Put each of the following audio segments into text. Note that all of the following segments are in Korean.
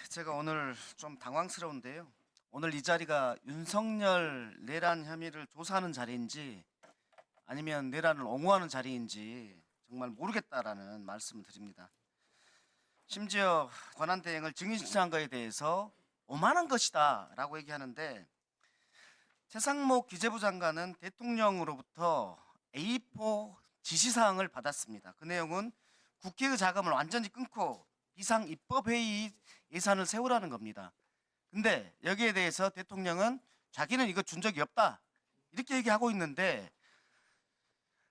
제가 오늘 좀 당황스러운데요. 오늘 이 자리가 윤석열 내란 혐의를 조사하는 자리인지 아니면 내란을 옹호하는 자리인지 정말 모르겠다라는 말씀을 드립니다. 심지어 권한대행을 증인신청한 것에 대해서 오만한 것이다 라고 얘기하는데, 최상목 기재부 장관은 대통령으로부터 A4 지시사항을 받았습니다. 그 내용은 국회의 자금을 완전히 끊고 비상입법회의 예산을 세우라는 겁니다. 근데 여기에 대해서 대통령은 자기는 이거 준 적이 없다 이렇게 얘기하고 있는데,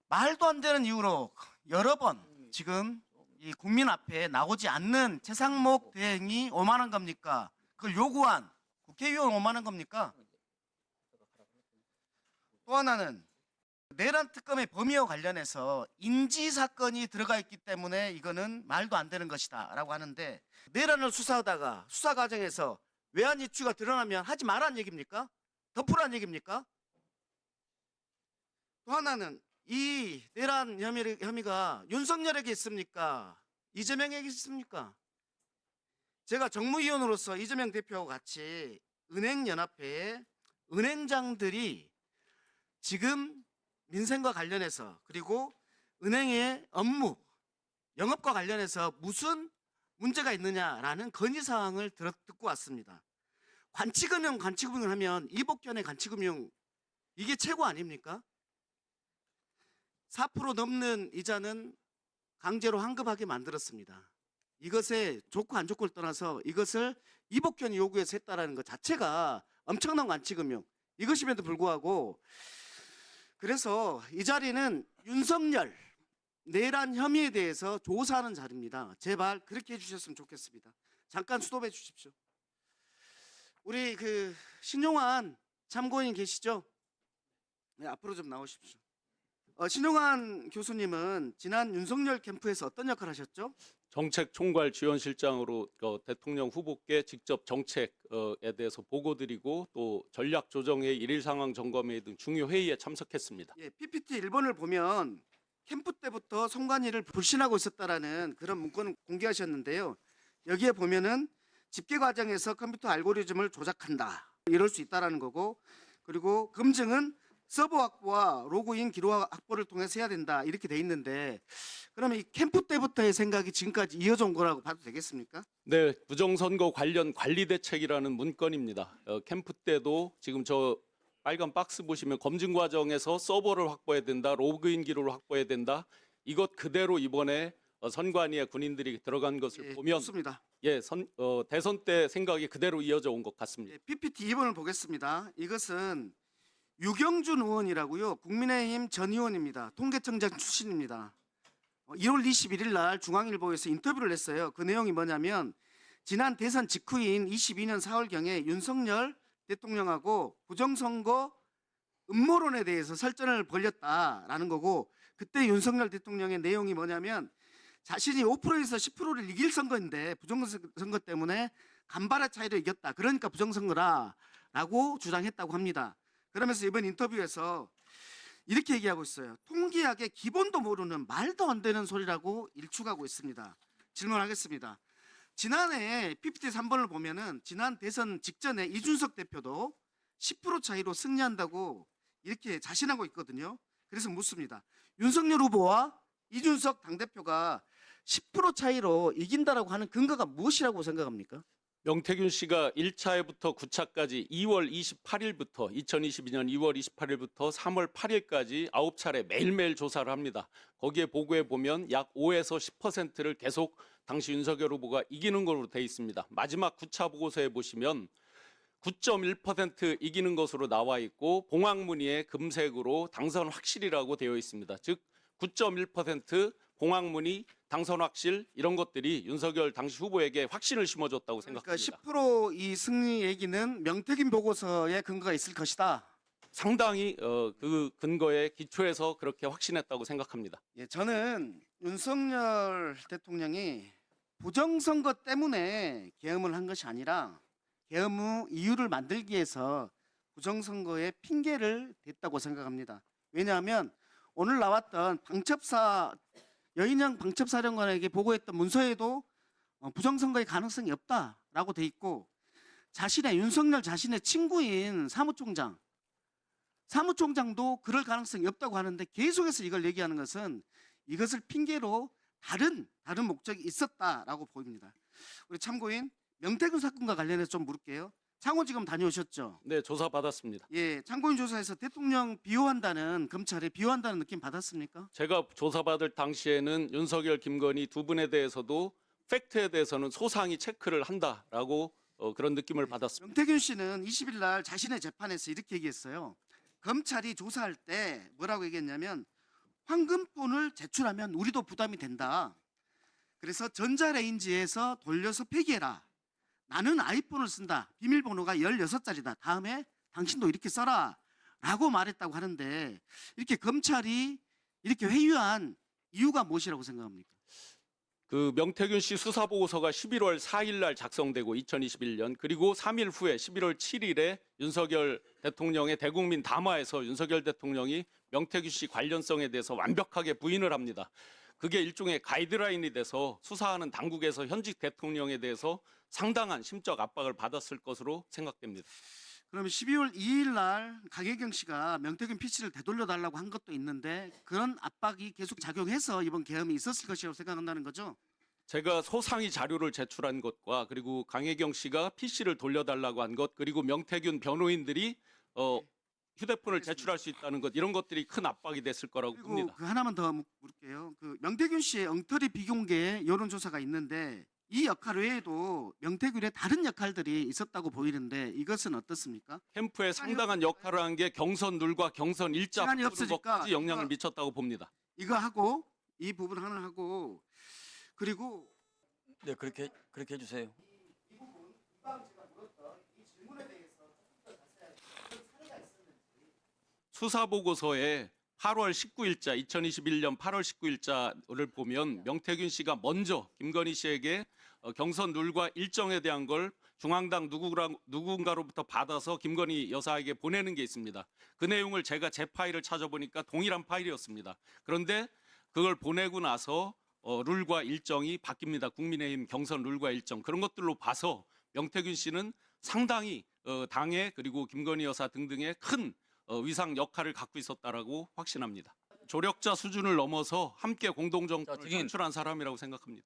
말도 안 되는 이유로 여러 번 지금 이 국민 앞에 나오지 않는 최상목 대행이 오만한 겁니까? 그걸 요구한 국회의원 오만한 겁니까? 또 하나는 내란 특검의 범위와 관련해서 인지 사건이 들어가 있기 때문에 이거는 말도 안 되는 것이다 라고 하는데, 내란을 수사하다가 수사 과정에서 외환 이슈가 드러나면 하지 말라는 얘기입니까? 덮으라는 얘기입니까? 또 하나는 이 내란 혐의가 윤석열에게 있습니까? 이재명에게 있습니까? 제가 정무위원으로서 이재명 대표하고 같이 은행연합회의 은행장들이 지금 민생과 관련해서, 그리고 은행의 업무, 영업과 관련해서 무슨 문제가 있느냐라는 건의사항을 듣고 왔습니다. 관치금융을 하면 이복현의 관치금융, 이게 최고 아닙니까? 4% 넘는 이자는 강제로 환급하게 만들었습니다. 이것에 좋고 안 좋고를 떠나서 이것을 이복현이 요구해서 했다는 것 자체가 엄청난 관치금융, 이것임에도 불구하고, 그래서 이 자리는 윤석열 내란 혐의에 대해서 조사하는 자리입니다. 제발 그렇게 해주셨으면 좋겠습니다. 잠깐 스톱해 주십시오. 우리 신용환 참고인 계시죠? 네, 앞으로 좀 나오십시오. 신용환 교수님은 지난 윤석열 캠프에서 어떤 역할을 하셨죠? 정책총괄지원실장으로 대통령 후보께 직접 정책에 대해서 보고드리고 또 전략조정회의, 일일 상황 점검회의 등 중요 회의에 참석했습니다. 예, PPT 1번을 보면 캠프 때부터 선관위를 불신하고 있었다라는 그런 문건을 공개하셨는데요. 여기에 보면은 집계 과정에서 컴퓨터 알고리즘을 조작한다, 이럴 수 있다라는 거고, 그리고 검증은 서버 확보와 로그인 기록 확보를 통해서 해야 된다, 이렇게 돼 있는데, 그러면 이 캠프 때부터의 생각이 지금까지 이어져 온 거라고 봐도 되겠습니까? 네, 부정선거 관련 관리대책이라는 문건입니다. 캠프 때도 지금 저 빨간 박스 보시면 검증 과정에서 서버를 확보해야 된다, 로그인 기록을 확보해야 된다, 이것 그대로 이번에 선관위에 군인들이 들어간 것을 보면 좋습니다. 대선 때 생각이 그대로 이어져 온 것 같습니다. PPT 2번을 보겠습니다. 이것은 유경준 의원이라고요, 국민의힘 전 의원입니다. 통계청장 출신입니다. 1월 21일 날 중앙일보에서 인터뷰를 했어요. 그 내용이 뭐냐면, 지난 대선 직후인 22년 4월경에 윤석열 대통령하고 부정선거 음모론에 대해서 설전을 벌였다라는 거고, 그때 윤석열 대통령의 내용이 뭐냐면, 자신이 5%에서 10%를 이길 선거인데 부정선거 때문에 간발의 차이로 이겼다, 그러니까 부정선거라 라고 주장했다고 합니다. 그러면서 이번 인터뷰에서 이렇게 얘기하고 있어요. 통계학의 기본도 모르는 말도 안 되는 소리라고 일축하고 있습니다. 질문하겠습니다. 지난해 PPT 3번을 보면은 지난 대선 직전에 이준석 대표도 10% 차이로 승리한다고 이렇게 자신하고 있거든요. 그래서 묻습니다. 윤석열 후보와 이준석 당대표가 10% 차이로 이긴다라고 하는 근거가 무엇이라고 생각합니까? 명태균 씨가 1차에부터 9차까지 2022년 2월 28일부터 3월 8일까지 9차례 매일매일 조사를 합니다. 거기에 보고에 보면 약 5에서 10%를 계속 당시 윤석열 후보가 이기는 걸로 돼 있습니다. 마지막 9차 보고서에 보시면 9.1% 이기는 것으로 나와 있고, 봉황무늬에 금색으로 당선 확실이라고 되어 있습니다. 즉 9.1% 봉황무늬 당선 확실, 이런 것들이 윤석열 당시 후보에게 확신을 심어줬다고 생각합니다. 그러니까 10%이 승리 얘기는 명태균 보고서에 근거가 있을 것이다. 상당히 그 근거에 기초해서 그렇게 확신했다고 생각합니다. 예, 저는 윤석열 대통령이 부정선거 때문에 계엄을 한 것이 아니라 계엄 후 이유를 만들기 위해서 부정선거에 핑계를 댔다고 생각합니다. 왜냐하면 오늘 나왔던 여인영 방첩사령관에게 보고했던 문서에도 부정선거의 가능성이 없다 없다라고 돼 있고 윤석열 자신의 친구인 사무총장도 그럴 가능성이 없다고 하는데 계속해서 이걸 얘기하는 것은 이것을 핑계로 다른 목적이 있었다라고 보입니다. 우리 참고인 명태균 사건과 관련해서 좀 물을게요. 창원지검 다녀오셨죠? 네, 조사 받았습니다. 예, 참고인 조사에서 대통령 비호한다는 검찰에 비호한다는 느낌 받았습니까? 제가 조사받을 당시에는 윤석열, 김건희 두 분에 대해서도 팩트에 대해서는 소상히 체크를 한다라고 그런 느낌을 받았습니다. 명태균 씨는 20일 날 자신의 재판에서 이렇게 얘기했어요. 검찰이 조사할 때 뭐라고 얘기했냐면 황금폰을 제출하면 우리도 부담이 된다. 그래서 전자레인지에서 돌려서 폐기해라. 나는 아이폰을 쓴다. 비밀번호가 16자리다. 다음에 당신도 이렇게 써라. 라고 말했다고 하는데 이렇게 검찰이 이렇게 회유한 이유가 무엇이라고 생각합니까? 그 명태균 씨 수사 보고서가 11월 4일 날 작성되고 2021년 그리고 3일 후에 11월 7일에 윤석열 대통령의 대국민 담화에서 윤석열 대통령이 명태균 씨 관련성에 대해서 완벽하게 부인을 합니다. 그게 일종의 가이드라인이 돼서 수사하는 당국에서 현직 대통령에 대해서 상당한 심적 압박을 받았을 것으로 생각됩니다. 그러면 12월 2일 날 강혜경 씨가 명태균 PC를 되돌려 달라고 한 것도 있는데 그런 압박이 계속 작용해서 이번 계엄이 있었을 것이라고 생각한다는 거죠? 제가 소상히 자료를 제출한 것과 그리고 강혜경 씨가 PC를 돌려달라고 한 것 그리고 명태균 변호인들이 휴대폰을 제출할 수 있다는 것 이런 것들이 큰 압박이 됐을 거라고 그리고 봅니다. 그 하나만 더 물을게요. 그 명태균 씨의 엉터리 비공개 여론조사가 있는데 이 역할 외에도 명태균의 다른 역할들이 있었다고 보이는데 이것은 어떻습니까? 캠프에 상당한 역할을 한 게 경선 룰과 경선 일자 시간이 바꾸는 없으니까 것까지 영향을 이거- 미쳤다고 봅니다. 이거 하고 이 부분 하나 하고 그리고 네, 그렇게 해주세요. 수사 보고서에 8월 19일자 2021년 8월 19일자를 보면 명태균 씨가 먼저 김건희 씨에게 경선 룰과 일정에 대한 걸 중앙당 누군가로부터 받아서 김건희 여사에게 보내는 게 있습니다. 그 내용을 제가 제 파일을 찾아보니까 동일한 파일이었습니다. 그런데 그걸 보내고 나서 룰과 일정이 바뀝니다. 국민의힘 경선 룰과 일정 그런 것들로 봐서 명태균 씨는 상당히 당에 그리고 김건희 여사 등등의 큰 위상 역할을 갖고 있었다라고 확신합니다. 조력자 수준을 넘어서 함께 공동정권을 자, 증인. 선출한 사람이라고 생각합니다.